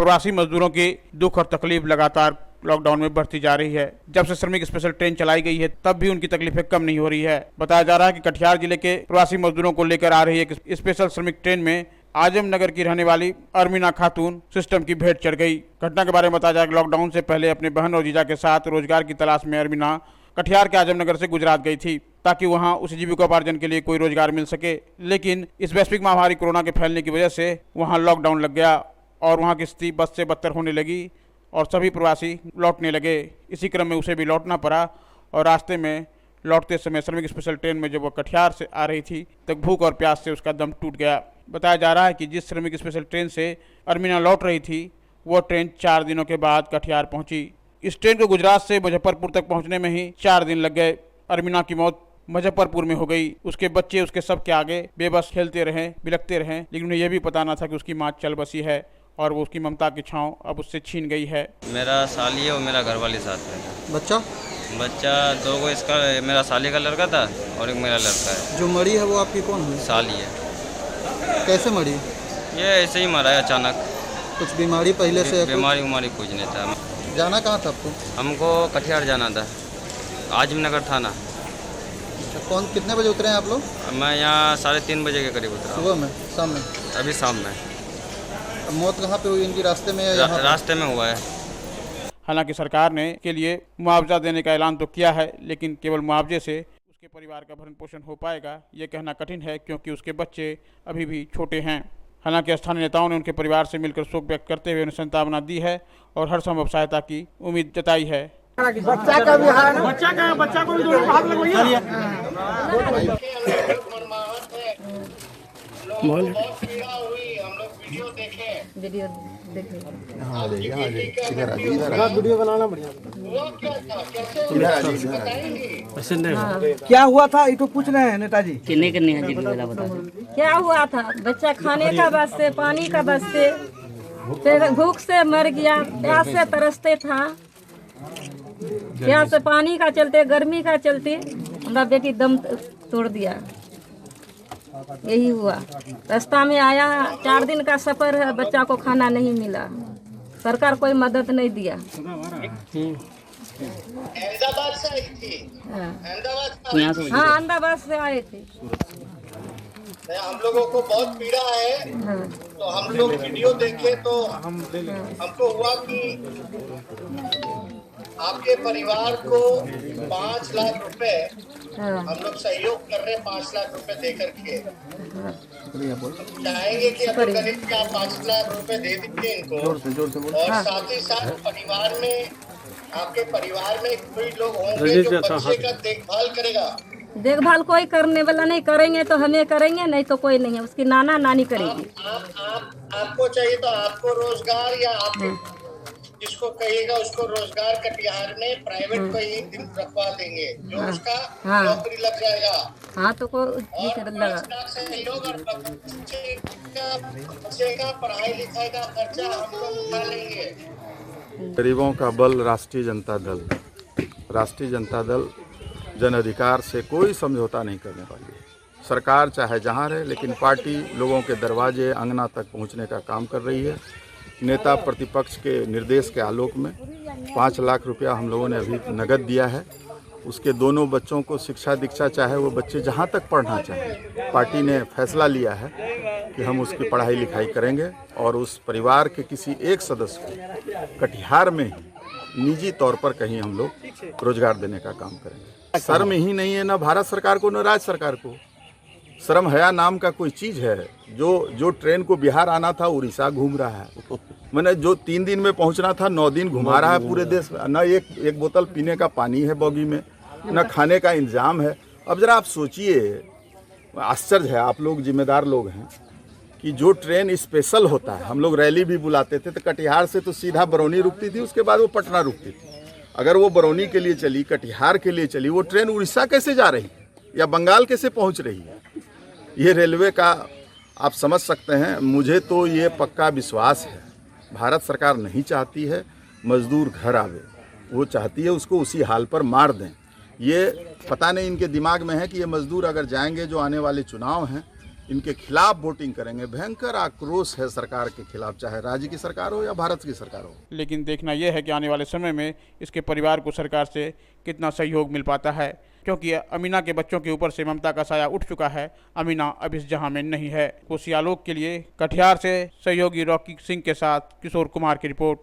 प्रवासी मजदूरों की दुख और तकलीफ लगातार लॉकडाउन में बढ़ती जा रही है। जब से श्रमिक स्पेशल ट्रेन चलाई गई है तब भी उनकी तकलीफें कम नहीं हो रही है। बताया जा रहा है कि कटिहार जिले के प्रवासी मजदूरों को लेकर आ रही एक स्पेशल श्रमिक ट्रेन में आजमनगर की रहने वाली अरमीना खातून सिस्टम की भेंट चढ़ गई। घटना के बारे में बताया जाए कि लॉकडाउन से पहले अपने बहन और जीजा के साथ रोजगार की तलाश में अरमीना कटिहार के आजमनगर से गुजरात गई थी ताकि वहां उसे जीविकोपार्जन के लिए कोई रोजगार मिल सके। लेकिन इस वैश्विक महामारी कोरोना के फैलने की वजह से वहां लॉकडाउन लग गया और वहां की स्थिति बद से बदतर होने लगी और सभी प्रवासी लौटने लगे। इसी क्रम में उसे भी लौटना पड़ा और रास्ते में लौटते समय श्रमिक स्पेशल ट्रेन में जब वह कटिहार से आ रही थी तब भूख और प्यास से उसका दम टूट गया। बताया जा रहा है कि जिस श्रमिक स्पेशल ट्रेन से अरमीना लौट रही थी वो ट्रेन 4 दिनों के बाद कटिहार पहुंची। इस ट्रेन को गुजरात से मुजफ्फरपुर तक पहुंचने में ही 4 दिन लग गए। अरमीना की मौत मुजफ्फरपुर में हो गई। उसके बच्चे उसके सबके आगे बेबस खेलते रहे, बिलखते रहे, लेकिन उन्हें यह भी पता न था कि उसकी माँ चल बसी है और वो उसकी ममता की छाँव अब उससे छीन गई है। मेरा साली है और मेरा घरवाली साथ में। बच्चा 2 को इसका मेरा साली का लड़का था और एक मेरा लड़का है। जो मरी है वो आपकी कौन है? साली है। कैसे मरी? ये ऐसे ही मरा है अचानक। कुछ बीमारी पहले से? बीमारी कुछ नहीं था। जाना कहाँ था आपको? हमको कटिहार जाना था, आजमनगर थाना। कौन कितने बजे उतरे हैं आप लोग? मैं यहाँ 3:30 बजे के करीब उतरा। सुबह में? शाम में? अभी शाम में। मौत कहाँ पे हुई इनकी? रास्ते में? रास्ते में हुआ है। हालांकि सरकार ने के लिए मुआवजा देने का ऐलान तो किया है, लेकिन केवल मुआवजे से उसके परिवार का भरण पोषण हो पाएगा ये कहना कठिन है, क्योंकि उसके बच्चे अभी भी छोटे हैं। हालांकि स्थानीय नेताओं ने उनके परिवार से मिलकर शोक व्यक्त करते हुए उन्हें सांत्वना दी है और हर संभव सहायता की उम्मीद जताई है। बच्चा का भी है ना? बच्चा को भी दोनों हाथ लगवाइए। वीडियो वीडियो बनाना बढ़िया। क्या हुआ था ये तो पूछ रहे हैं नेताजी। क्या हुआ था? बच्चा खाने का वास्ते, पानी का वास्ते, फिर भूख से मर गया, प्यास से तरसते था, प्यास से पानी का चलते, गर्मी का चलते हमारा बेटी दम तोड़ दिया। यही हुआ। रास्ता में आया, 4 दिन का सफर है, बच्चा को खाना नहीं मिला, सरकार कोई मदद नहीं दिया। अहमदाबाद से आई थी। हाँ, अहमदाबाद से आए थे। हम लोगों को बहुत पीड़ा है। हाँ। तो हम लोग वीडियो देखे तो हमको हुआ कि आपके परिवार को 5 लाख रुपए हम लोग सहयोग कर रहे हैं, 5 लाख रुपए दे करके। चाहेंगे कि अपने गरीब का 5 लाख रुपए दे दीजिए इनको। और साथ ही साथ परिवार में, आपके परिवार में कोई लोग होंगे जो बच्चे का देखभाल करेगा। देखभाल कोई करने वाला नहीं, करेंगे तो हमें करेंगे, नहीं तो कोई नहीं है, उसकी नाना नानी करेगी। आपको चाहिए तो आपको रोजगार, या आप जिसको कहिएगा उसको रोजगार कटिहार में प्राइवेट को ही रखवा देंगे, जो उसका नौकरी लग जाएगा। हाँ, तो को लगा सहयोग और बच्चे का पढ़ाई लिखाई का खर्चा हम लोग उठा लेंगे। गरीबों का बल राष्ट्रीय जनता दल। राष्ट्रीय जनता दल जन अधिकार से कोई समझौता नहीं करने वाली है। सरकार चाहे जहाँ रहे, लेकिन पार्टी लोगों के दरवाजे अंगना तक पहुँचने का काम कर रही है। नेता प्रतिपक्ष के निर्देश के आलोक में 5 लाख रुपया हम लोगों ने अभी नगद दिया है। उसके दोनों बच्चों को शिक्षा दीक्षा, चाहे वो बच्चे जहाँ तक पढ़ना चाहें, पार्टी ने फैसला लिया है कि हम उसकी पढ़ाई लिखाई करेंगे और उस परिवार के किसी एक सदस्य को कटिहार में ही निजी तौर पर कहीं हम लोग रोजगार देने का काम करेंगे। शर्म ही नहीं है, ना भारत सरकार को, न राज्य सरकार को। शर्म हया नाम का कोई चीज़ है? जो ट्रेन को बिहार आना था उड़ीसा घूम रहा है। मैंने जो 3 दिन में पहुंचना था 9 दिन घुमा रहा है पूरे देश में। न एक बोतल पीने का पानी है बॉगी में, न खाने का इंतजाम है। अब जरा आप सोचिए, आश्चर्य है, आप लोग जिम्मेदार लोग हैं, कि जो ट्रेन स्पेशल होता है, हम लोग रैली भी बुलाते थे तो कटिहार से तो सीधा बरौनी रुकती थी, उसके बाद वो पटना रुकती थी। अगर वो बरौनी के लिए चली, कटिहार के लिए चली, वो ट्रेन उड़ीसा कैसे जा रही है या बंगाल कैसे पहुंच रही है? ये रेलवे का आप समझ सकते हैं। मुझे तो ये पक्का विश्वास है, भारत सरकार नहीं चाहती है मजदूर घर आवे, वो चाहती है उसको उसी हाल पर मार दें। ये पता नहीं इनके दिमाग में है कि ये मजदूर अगर जाएंगे, जो आने वाले चुनाव हैं, इनके खिलाफ वोटिंग करेंगे। भयंकर आक्रोश है सरकार के खिलाफ, चाहे राज्य की सरकार हो या भारत की सरकार हो। लेकिन देखना यह है कि आने वाले समय में इसके परिवार को सरकार से कितना सहयोग मिल पाता है, क्योंकि अमीना के बच्चों के ऊपर से ममता का साया उठ चुका है। अमीना अब इस जहां में नहीं है। कोसी आलोक के लिए कटिहार से सहयोगी रॉकी सिंह के साथ किशोर कुमार की रिपोर्ट।